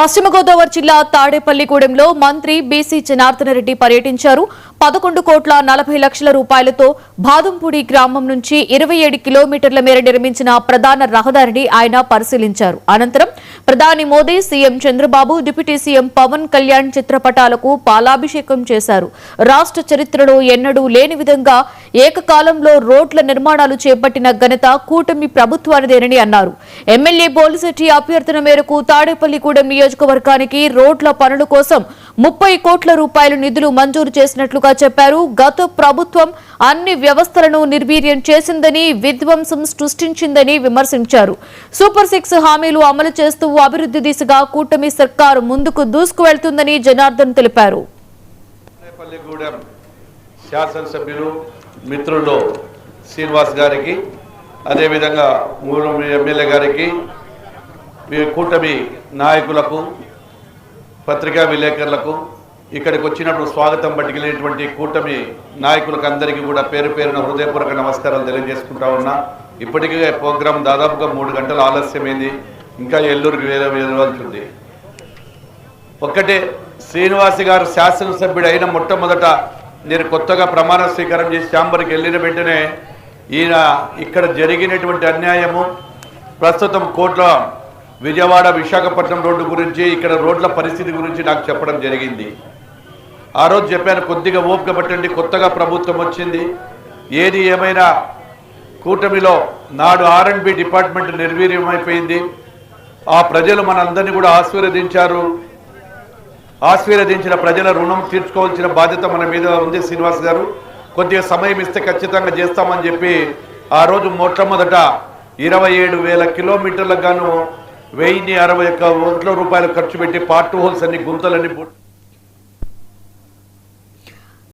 పశ్చిమ గోదావరి జిల్లా తాడేపల్లిగూడెంలో మంత్రి బీసీ జనార్దన రెడ్డి పర్యటించారు. 11,40,00,000 రూపాయలతో బాదంపూడి గ్రామం నుంచి 27 కిలోమీటర్ల మేర నిర్మించిన ప్రధాన రహదారిని ఆయన పరిశీలించారు. అనంతరం ప్రధాని Modi, CM Chandrababu, deputy CM Pawan Kalyan చిత్రపటాలకు పాలాభిషేకం చేశారు. రాష్ట్ర చరిత్రలో ఎన్నడూ లేని విధంగా ఏకకాలంలో రోడ్ల నిర్మాణాలు చేపట్టిన ఘనత కూటమి ప్రభుత్వానిదేనని అన్నారు. ఎమ్మెల్యే బోలిశెట్టి అభ్యర్థన మేరకు తాడేపల్లిగూడెం నియోజకవర్గానికి రోడ్ల పనుల కోసం 30 కోట్ల రూపాయల నిధులు మంజూరు చేసినట్లుగా చెప్పారు. గత ప్రభుత్వం అన్ని వ్యవస్థలను నిర్వీర్యం చేసిందని, విధ్వంసం సృష్టించిందని విమర్శించారు. సూపర్ 6 హామీలు అమలు చేస్తూ అభివృద్ధి దిశగా కూటమి సర్కారు ముందుకు దూసుకువెళ్తుందని జనార్దన్ తెలిపారు. శాసనసభ్యులు మిత్రులు శ్రీనివాస్ గారికి, అదేవిధంగా మూడు ఎమ్మెల్యే గారికి, కూటమి నాయకులకు, పత్రికా విలేకరులకు, ఇక్కడికి వచ్చినప్పుడు స్వాగతం పట్టుకెళ్ళినటువంటి కూటమి నాయకులకు అందరికీ కూడా పేరు పేరున హృదయపూర్వక నమస్కారాలు తెలియజేసుకుంటా ఉన్నా. ఇప్పటికే ప్రోగ్రాం దాదాపుగా 3 గంటల ఆలస్యమైంది. ఇంకా ఎల్లూరుకి వెళ్ళవలసింది. ఒక్కటే, శ్రీనివాస్ గారు శాసనసభ్యుడు అయిన మొట్టమొదట నేను కొత్తగా ప్రమాణ స్వీకారం చేసి ఛాంబర్కి వెళ్ళిన వెంటనే ఈయన ఇక్కడ జరిగినటువంటి అన్యాయము, ప్రస్తుతం కోట్ల విజయవాడ విశాఖపట్నం రోడ్డు గురించి, ఇక్కడ రోడ్ల పరిస్థితి గురించి నాకు చెప్పడం జరిగింది. ఆ రోజు చెప్పాను, కొద్దిగా ఓపిక పట్టండి, కొత్తగా ప్రభుత్వం వచ్చింది. ఏది ఏమైనా కూటమిలో నాడు R&B డిపార్ట్మెంట్ నిర్వీర్యమైపోయింది. ఆ ప్రజలు మనందరినీ కూడా ఆశీర్వదించారు. ఆశీర్వదించిన ప్రజల రుణం తీర్చుకోవాల్సిన బాధ్యత మన మీద ఉంది. శ్రీనివాస్ గారు కొద్దిగా సమయం ఇస్తే ఖచ్చితంగా చేస్తామని చెప్పి ఆ రోజు మొట్టమొదట 27,000 కిలోమీటర్లకు గాను 1,061 కోట్ల రూపాయలు ఖర్చు పెట్టి పార్ట్ హోల్స్ అన్ని, గుంతలన్నీ